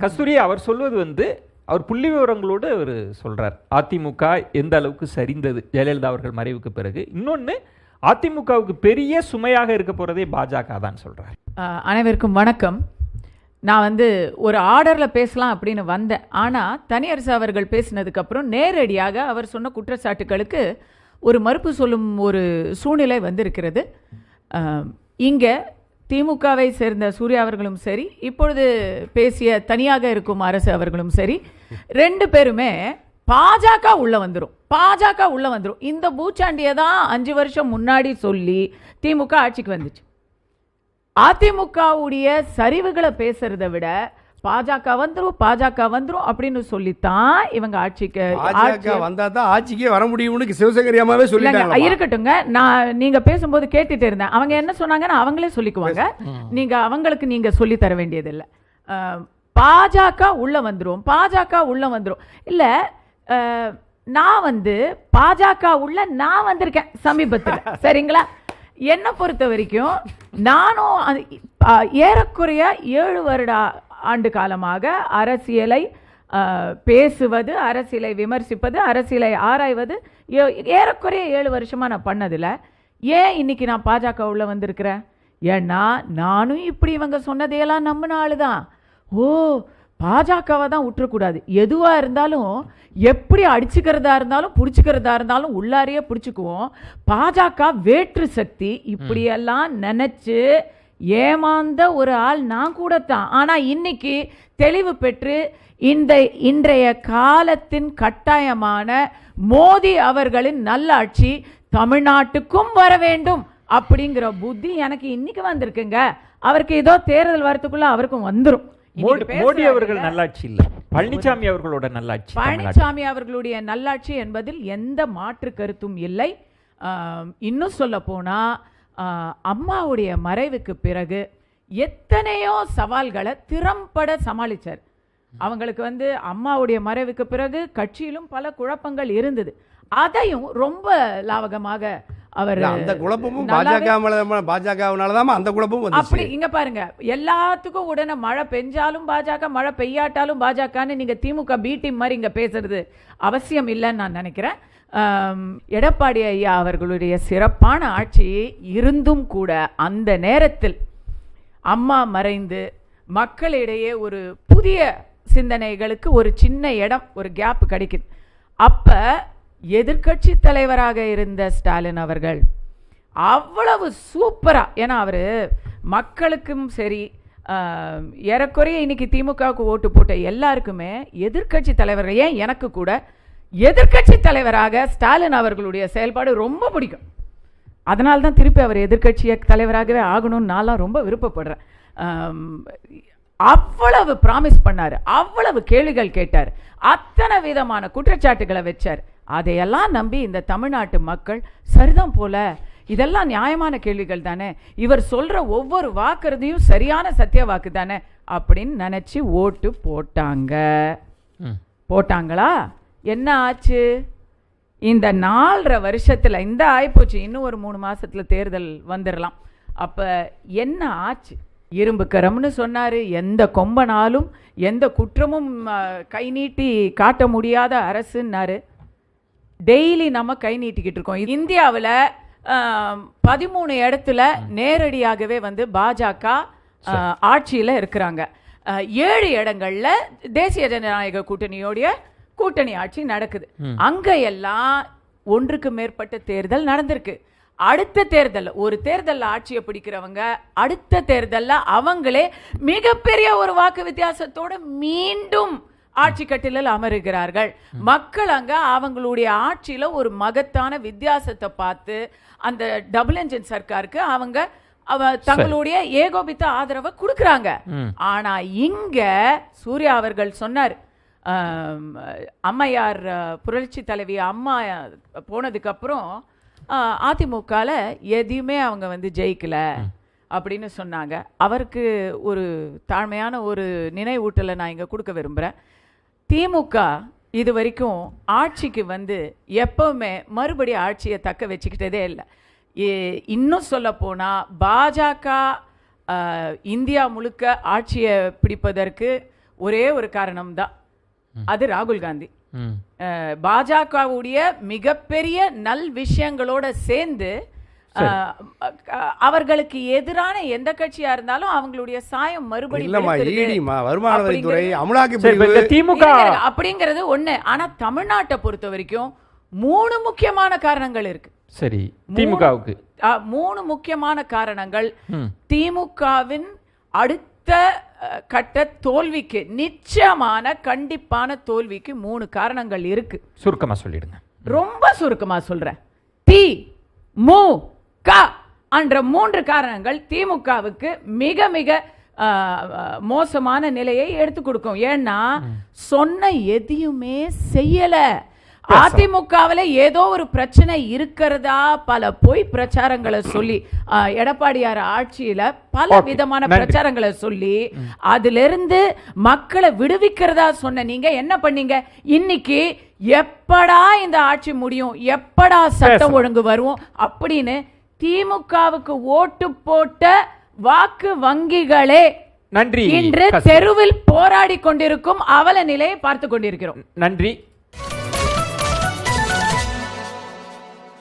கஸ்தூரி அவர் சொல்வது அவர் புள்ளி விவரங்களோடு அவர் சொல்றார். அதிமுக எந்த அளவுக்கு சரிந்தது ஜெயலலிதா அவர்கள் மறைவுக்கு பிறகு. இன்னொன்று, அதிமுகவுக்கு பெரிய சுமையாக இருக்க போறதே பாஜக தான் சொல்றார். அனைவருக்கும் வணக்கம். நான் ஒரு ஆர்டரில் பேசலாம் அப்படின்னு வந்தேன். ஆனால் தனியரசு அவர்கள் பேசினதுக்கப்புறம் நேரடியாக அவர் சொன்ன குற்றச்சாட்டுகளுக்கு ஒரு மறுப்பு சொல்லும் ஒரு சூழ்நிலை வந்திருக்கிறது. இங்கே திமுகவை சேர்ந்த சூர்யா அவர்களும் சரி, இப்பொழுது பேசிய தனியாக இருக்கும் அரசு அவர்களும் சரி, ரெண்டு பேருமே பாஜக உள்ள வந்துடும். இந்த பூச்சாண்டியை தான் 5 வருஷம் முன்னாடி சொல்லி திமுக ஆட்சிக்கு வந்துச்சு. அதிமுகவுடைய சரிவுகளை பேசுறதை விட பாஜக வந்துரும் அப்படின்னு சொல்லித்தான் இவங்க ஆட்சிக்கு வந்தா தான் ஆட்சிக்கே வர முடியும்னு சிவசங்கரி அம்மாவே சொல்லிட்டாங்க. இருக்கட்டுங்க, நான் நீங்க பேசும்போது கேட்டுட்டு இருந்தேன். அவங்க என்ன சொன்னாங்கன்னு அவங்களே சொல்லிக்குவாங்க. நீங்க அவங்களுக்கு நீங்க சொல்லி தர வேண்டியதில்லை. பாஜக உள்ள வந்துரும் இல்ல. நான் பாஜக உள்ள நான் வந்திருக்கேன் சமீபத்தில், சரிங்களா? என்னை பொறுத்த வரைக்கும் நானும் ஏறக்குறைய 7 ஆண்டு காலமாக அரசியலை பேசுவது, அரசியலை விமர்சிப்பது, அரசியலை ஆராய்வது ஏறக்குறைய 7 வருஷமா நான் பண்ணதில்லை. ஏன் இன்னைக்கு நான் பாஜக உள்ள வந்திருக்கிறேன்? ஏன்னா நானும் இப்படி இவங்க சொன்னதையெல்லாம் நம்பின ஆளுதான். பாஜகவை தான் விட்டுறக்கூடாது. எதுவாக இருந்தாலும், எப்படி அடிச்சுக்கிறதா இருந்தாலும் பிடிச்சிக்கிறதா இருந்தாலும் உள்ளாரையே பிடிச்சிக்குவோம். பாஜக வேற்று சக்தி இப்படியெல்லாம் நினைச்சு ஏமாந்த ஒரு ஆள் நான் கூட தான். ஆனால் இன்னைக்கு தெளிவு பெற்று இன்றைய காலத்தின் கட்டாயமான மோடி அவர்களின் நல்லாட்சி தமிழ்நாட்டுக்கும் வர வேண்டும் அப்படிங்கிற புத்தி எனக்கு இன்னைக்கு வந்திருக்குங்க. அவருக்கு ஏதோ தேர்தல் வரத்துக்குள்ள அவருக்கும் வந்துடும். மோடி அவர்கள் நல்லாட்சி இல்லை, பழனிசாமி அவர்களோட நல்லாட்சி. பழனிசாமி அவர்களுடைய நல்லாட்சி என்பதில் எந்த மாற்று கருத்தும் இல்லை. இன்னும் சொல்ல போனா அம்மாவுடைய மறைவுக்கு பிறகு எத்தனையோ சவால்களை திறம்பட சமாளிச்சார். அவங்களுக்கு அம்மாவுடைய மறைவுக்கு பிறகு கட்சியிலும் பல குழப்பங்கள் இருந்தது. அதையும் ரொம்ப லாவகமாக அவர் அந்த குழப்பமும் பாஜகவினாலதான் அந்த குழப்பமும் அப்படி. இங்க பாருங்க, எல்லாத்துக்கும் உடனே மழை பெஞ்சாலும் பாஜக, மழை பெய்யாட்டாலும் பாஜகன்னு நீங்க திமுக பி டீம் மாதிரி இங்க பேசுறது அவசியம் இல்லைன்னு நான் நினைக்கிறேன். எடப்பாடி ஐயா அவர்களுடைய சிறப்பான ஆட்சி இருந்தும் கூட அந்த நேரத்தில் அம்மா மறைந்து மக்களிடையே ஒரு புதிய சிந்தனைகளுக்கு ஒரு சின்ன இடம், ஒரு கேப் கிடைக்குது. அப்ப எதிர்கட்சி தலைவராக இருந்த ஸ்டாலின் அவர்கள் அவ்வளவு சூப்பரா, ஏன்னா அவரு மக்களுக்கும் சரி, ஏறக்குறைய இன்னைக்கு திமுகவுக்கு ஓட்டு போட்ட எல்லாருக்குமே எதிர்கட்சி தலைவர்கள், ஏன் எனக்கு கூட எதிர்கட்சி தலைவராக ஸ்டாலின் அவர்களுடைய செயல்பாடு ரொம்ப பிடிக்கும். அதனால தான் திருப்பி அவர் எதிர்கட்சி தலைவராகவே ஆகணும்னு நான் ரொம்ப விருப்பப்படுறேன். அவ்வளவு ப்ராமிஸ் பண்ணாரு, அவ்வளவு கேள்விகள் கேட்டார், அத்தனை விதமான குற்றச்சாட்டுகளை வச்சார். அதையெல்லாம் நம்பி இந்த தமிழ்நாட்டு மக்கள் சரிதான் போல, இதெல்லாம் நியாயமான கேள்விகள் தானே, இவர் சொல்ற ஒவ்வொரு வாக்குறதையும் சரியான சத்திய வாக்கு தானே அப்படின்னு நினைச்சு ஓட்டு போட்டாங்களா? என்ன ஆச்சு? இந்த 4.5 வருஷத்துல இந்த ஆயிப்போச்சு. இன்னும் ஒரு 3 மாசத்துல தேர்தல் வந்துடலாம். அப்ப என்ன ஆச்சு? இரும்பு கரம்னு சொன்னாரு. எந்த கொம்பனாலும் எந்த குற்றமும் கை நீட்டி காட்ட முடியாத அரசுன்னாரு. டெய்லி நம்ம கை நீட்டிக்கிட்டு இருக்கோம். இந்தியாவில் 13 இடத்துல நேரடியாகவே பாஜக ஆட்சியில் இருக்கிறாங்க. 7 இடங்கள்ல தேசிய ஜனநாயக கூட்டணி ஆட்சி நடக்குது. அங்க எல்லாம் 1க்கு மேற்பட்ட தேர்தல் நடந்திருக்கு. அடுத்த தேர்தல், ஒரு தேர்தல் ஆட்சியை பிடிக்கிறவங்க அடுத்த தேர்தல்ல அவங்களே மிகப்பெரிய ஒரு வாக்கு வித்தியாசத்தோட மீண்டும் ஆட்சி கட்டிலில் அமருகிறார்கள். மக்கள் அங்க அவங்களுடைய ஆட்சியில ஒரு மகத்தான வித்தியாசத்தை பார்த்து அந்த டபுள் என்ஜின் சர்க்காருக்கு அவங்க தங்களுடைய ஏகோபித்த ஆதரவை கொடுக்கறாங்க. ஆனா இங்க சூர்யா அவர்கள் சொன்னார், அம்மையார் புரட்சி தலைவி அம்மா போனதுக்கு அப்புறம் அதிமுகல எதையுமே அவங்க ஜெயிக்கல அப்படின்னு சொன்னாங்க. அவருக்கு ஒரு தாழ்மையான ஒரு நினைவூட்டலை நான் இங்க கொடுக்க விரும்புறேன். திமுக இது வரைக்கும் ஆட்சிக்கு எப்பவுமே மறுபடி ஆட்சியை தக்க வச்சுக்கிட்டதே இல்லை. இன்னும் சொல்ல போனா பாஜக இந்தியா முழுக்க ஆட்சியை பிடிப்பதற்கு ஒரே ஒரு காரணம் தான், அது ராகுல் காந்தி. ம். பாஜகவுடைய மிகப்பெரிய நல் விஷயங்களோட சேர்ந்து அவர்களுக்கு எதிரான எந்த கட்சியா இருந்தாலும் அவங்களுடைய சாயம் மறுபடியும் இல்லம்மா, ஈடிமா, வருமான வரித்துறை, அமலாக்க சரி, இப்ப பிரிவு. இந்த திமுக அப்படிங்கிறது ஒண்ணு. ஆனா தமிழ்நாட்டை பொறுத்த வரைக்கும் 3 முக்கியமான காரணங்கள் இருக்கு. சரி, திமுகவுக்கு 3 முக்கியமான காரணங்கள். ம். திமுகவின் அடுத்த கட்ட தோல்விக்கு, நிச்சயமான கண்டிப்பான தோல்விக்கு 3 காரணங்கள் இருக்கு. சுருக்கமா சொல்லிடுங்க. ரொம்ப சுருக்கமா சொல்றேன். தி மு க என்ற 3 காரணங்கள் திமுகவுக்கு மிக மிக மோசமான நிலையை எடுத்து கொடுக்கும். ஏன்னா சொன்ன எதையுமே செய்யல. அதிமுகவில் ஏதோ ஒரு பிரச்சனை இருக்கிறதா பல பொய் பிரச்சாரங்களை சொல்லி, எடப்பாடியார் ஆட்சியில பல விதமான பிரச்சாரங்களை சொல்லி அதிலிருந்து மக்களை விடுவிக்கிறதா சொன்ன நீங்க என்ன பண்ணீங்க? இன்னைக்கு எப்படா இந்த ஆட்சி முடியும், எப்படா சட்டம் ஒழுங்கு வரும் அப்படின்னு திமுகவுக்கு ஓட்டு போட்ட வாக்கு வங்கிகளே நன்றி. இன்று தெருவில் போராடி கொண்டிருக்கும் அவல நிலையை பார்த்து கொண்டிருக்கிறோம். நன்றி.